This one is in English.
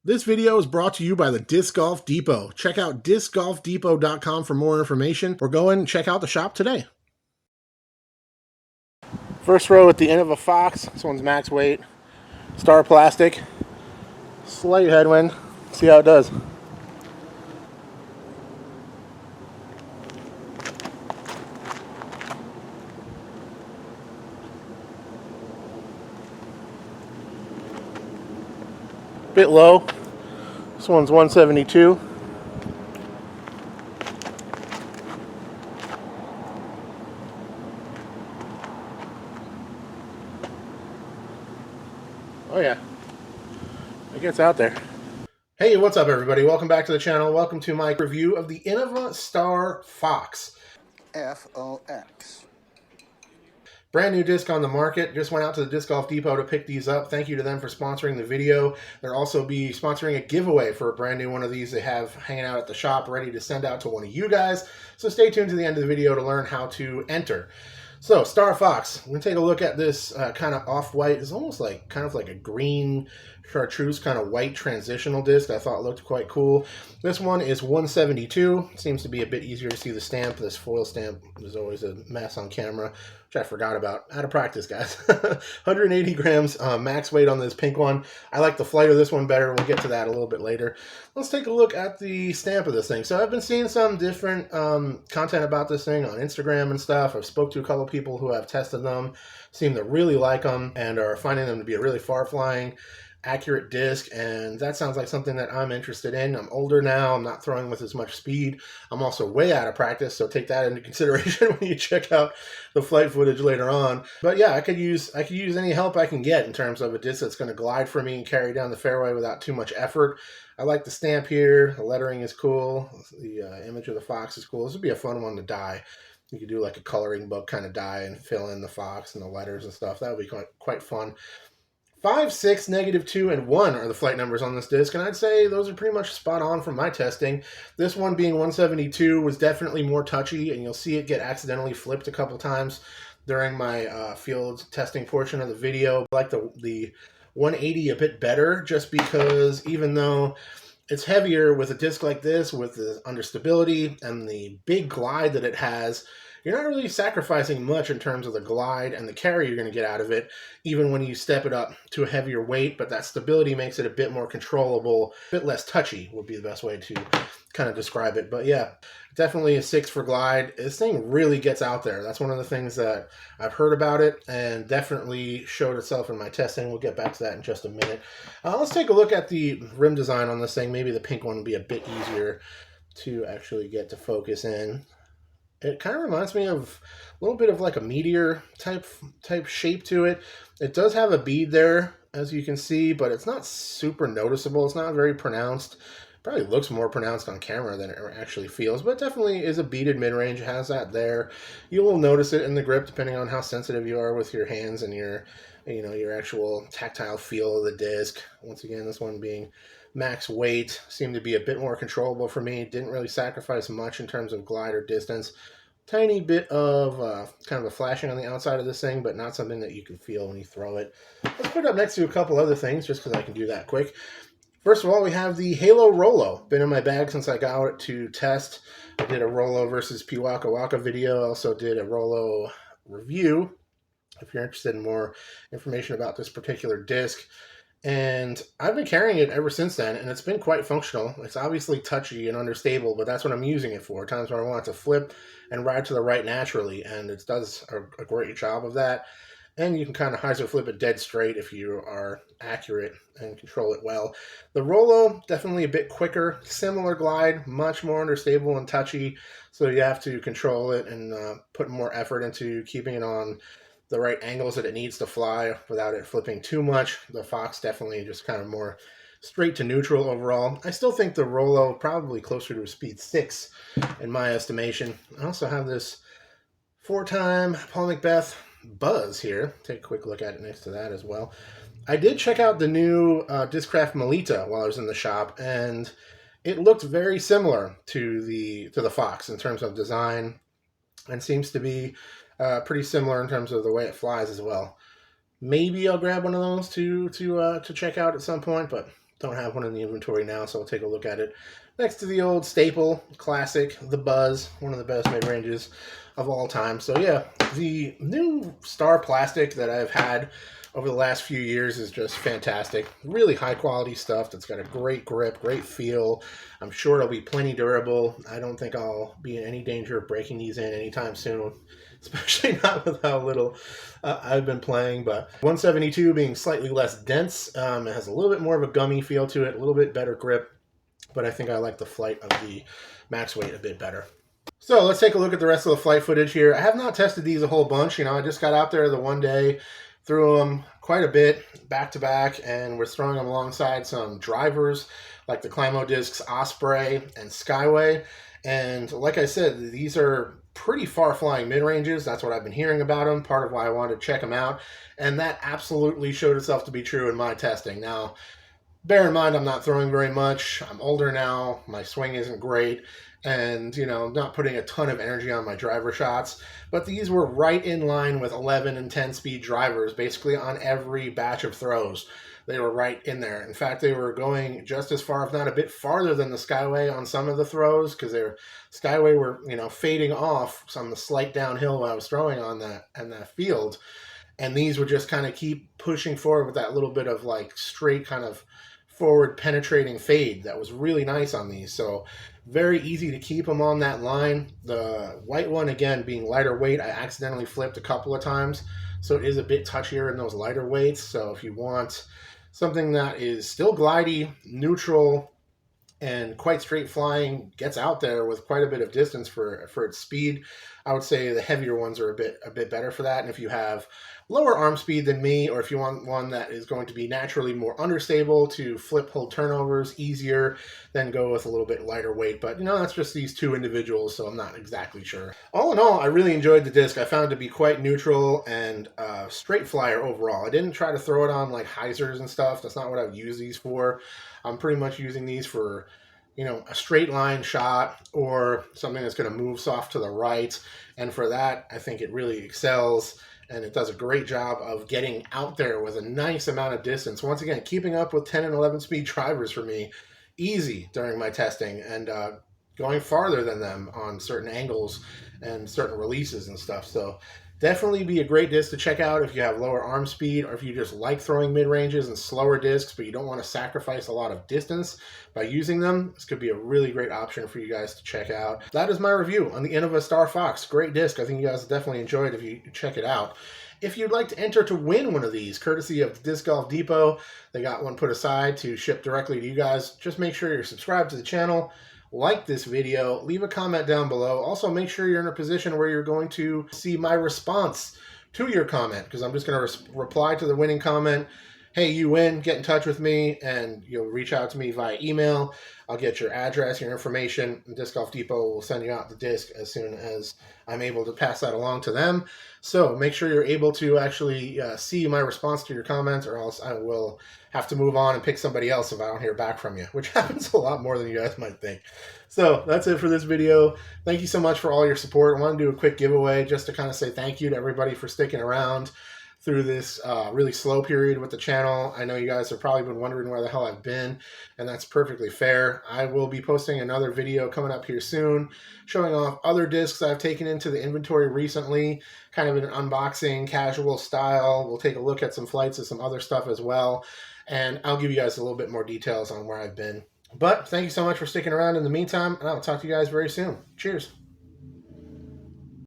This video is brought to you by the Disc Golf Depot. Check out discgolfdepot.com for more information or go and check out the shop today. First row with the Innova Fox. This one's max weight. Star plastic. Slight headwind. See how it does. Bit low. This one's 172. Oh yeah, it gets out there. Hey, what's up everybody? Welcome back to the channel. Welcome to my review of the Innova Star Fox. F-O-X. Brand new disc on the market. Just went out to the Disc Golf Depot to pick these up. Thank you to them for sponsoring the video. They'll also be sponsoring a giveaway for a brand new one of these they have hanging out at the shop ready to send out to one of you guys. So stay tuned to the end of the video to learn how to enter. So, Star Fox. We're going to take a look at this kind of off-white. It's almost like kind of like a green chartreuse kind of white transitional disc. I thought looked quite cool. This one is 172. Seems to be a bit easier to see the stamp. This foil stamp is always a mess on camera, which I forgot about. Out of practice, guys. 180 grams max weight on this pink one. I like the flight of this one better. We'll get to that a little bit later. Let's take a look at the stamp of this thing. So I've been seeing some different content about this thing on Instagram and stuff. I've spoke to a couple of people who have tested them, seem to really like them, and are finding them to be a really far-flying, accurate disc, and that sounds like something that I'm interested in. I'm older now. I'm not throwing with as much speed. I'm also way out of practice, so take that into consideration when you check out the flight footage later on. But yeah, I could use any help I can get in terms of a disc that's going to glide for me and carry down the fairway without too much effort. I like the stamp here. The lettering is cool. The image of the fox is cool. This would be a fun one to dye. You could do like a coloring book kind of dye and fill in the fox and the letters and stuff. That would be quite fun. 5, 6, -2, and 1 are the flight numbers on this disc, and I'd say those are pretty much spot on from my testing. This one being 172 was definitely more touchy, and you'll see it get accidentally flipped a couple times during my field testing portion of the video. I like the 180 a bit better, just because even though it's heavier with a disc like this, with the understability and the big glide that it has, you're not really sacrificing much in terms of the glide and the carry you're going to get out of it, even when you step it up to a heavier weight, but that stability makes it a bit more controllable, a bit less touchy would be the best way to kind of describe it. But yeah, definitely a 6 for glide. This thing really gets out there. That's one of the things that I've heard about it and definitely showed itself in my testing. We'll get back to that in just a minute. Let's take a look at the rim design on this thing. Maybe the pink one will be a bit easier to actually get to focus in. It kind of reminds me of a little bit of like a meteor type shape to it. It does have a bead there, as you can see, but it's not super noticeable. It's not very pronounced. Probably looks more pronounced on camera than it actually feels, but definitely is a beaded mid-range. It has that there. You will notice it in the grip depending on how sensitive you are with your hands and your actual tactile feel of the disc. Once again, this one being max weight seemed to be a bit more controllable for me. Didn't really sacrifice much in terms of glide or distance. Tiny bit of kind of a flashing on the outside of this thing, but not something that you can feel when you throw it. Let's put it up next to a couple other things just because I can do that quick. First of all, we have the Halo Rolo. Been in my bag since I got it to test. I did a Rolo versus Waka Waka video. I also did a Rolo review if you're interested in more information about this particular disc. And I've been carrying it ever since then, and it's been quite functional. It's obviously touchy and unstable, but that's what I'm using it for. Times where I want it to flip and ride to the right naturally, and it does a great job of that. And you can kind of hyzer flip it dead straight if you are accurate and control it well. The Rolo, definitely a bit quicker, similar glide, much more understable and touchy, so you have to control it and put more effort into keeping it on the right angles that it needs to fly without it flipping too much. The Fox definitely just kind of more straight to neutral overall. I still think the Rolo probably closer to a speed 6 in my estimation. I also have this 4-time Paul Macbeth Buzz here. Take a quick look at it next to that as well. I did check out the new Discraft Melita while I was in the shop, and it looked very similar to the Fox in terms of design, and seems to be pretty similar in terms of the way it flies as well. Maybe I'll grab one of those to check out at some point, but Don't have one in the inventory now, so I'll take a look at it. Next to the old staple, classic, the Buzz, one of the best mid-ranges of all time. So yeah, the new Star Plastic that I've had over the last few years is just fantastic. Really high quality stuff that's got a great grip, great feel. I'm sure it'll be plenty durable. I don't think I'll be in any danger of breaking these in anytime soon, especially not with how little I've been playing. But 172 being slightly less dense, it has a little bit more of a gummy feel to it, a little bit better grip, but I think I like the flight of the max weight a bit better. So let's take a look at the rest of the flight footage here. I have not tested these a whole bunch. I just got out there the one day, threw them quite a bit back to back, and we're throwing them alongside some drivers like the Climo Discs Osprey and Skyway. And like I said, these are pretty far flying mid-ranges. That's what I've been hearing about them, part of why I wanted to check them out. And that absolutely showed itself to be true in my testing. Now, bear in mind, I'm not throwing very much. I'm older now. My swing isn't great. And, not putting a ton of energy on my driver shots. But these were right in line with 11 and 10 speed drivers, basically on every batch of throws. They were right in there. In fact, they were going just as far, if not a bit farther than the Skyway on some of the throws, because their Skyway were, fading off on the slight downhill I was throwing on that field. And these would just kind of keep pushing forward with that little bit of like straight kind of forward penetrating fade that was really nice on these. So very easy to keep them on that line. The white one, again, being lighter weight, I accidentally flipped a couple of times, so it is a bit touchier in those lighter weights. So if you want something that is still glidey, neutral, and quite straight flying, gets out there with quite a bit of distance for its speed, I would say the heavier ones are a bit better for that. And if you have lower arm speed than me, or if you want one that is going to be naturally more understable to flip hold turnovers easier, then go with a little bit lighter weight. But that's just these two individuals, so I'm not exactly sure. All in all, I really enjoyed the disc. I found it to be quite neutral and straight flyer overall. I didn't try to throw it on like hyzers and stuff. That's not what I would use these for. I'm pretty much using these for a straight line shot or something that's going to move soft to the right. And for that, I think it really excels, and it does a great job of getting out there with a nice amount of distance. Once again, keeping up with 10 and 11 speed drivers for me, easy during my testing, and going farther than them on certain angles and certain releases and stuff. So definitely be a great disc to check out if you have lower arm speed, or if you just like throwing mid-ranges and slower discs, but you don't want to sacrifice a lot of distance by using them. This could be a really great option for you guys to check out. That is my review on the Innova Star Fox. Great disc. I think you guys definitely enjoyed it if you check it out. If you'd like to enter to win one of these, courtesy of Disc Golf Depot, they got one put aside to ship directly to you guys. Just make sure you're subscribed to the channel, like this video, leave a comment down below. Also, make sure you're in a position where you're going to see my response to your comment, because I'm just going to reply to the winning comment. Hey, you win, get in touch with me, and you'll reach out to me via email. I'll get your address, your information, and Disc Golf Depot will send you out the disc as soon as I'm able to pass that along to them. So make sure you're able to actually see my response to your comments, or else I will have to move on and pick somebody else if I don't hear back from you, which happens a lot more than you guys might think. So that's it for this video. Thank you so much for all your support. I want to do a quick giveaway just to kind of say thank you to everybody for sticking around through this really slow period with the channel. I know you guys have probably been wondering where the hell I've been, and that's perfectly fair. I will be posting another video coming up here soon, showing off other discs I've taken into the inventory recently, kind of in an unboxing, casual style. We'll take a look at some flights of some other stuff as well, and I'll give you guys a little bit more details on where I've been. But thank you so much for sticking around in the meantime, and I'll talk to you guys very soon. Cheers.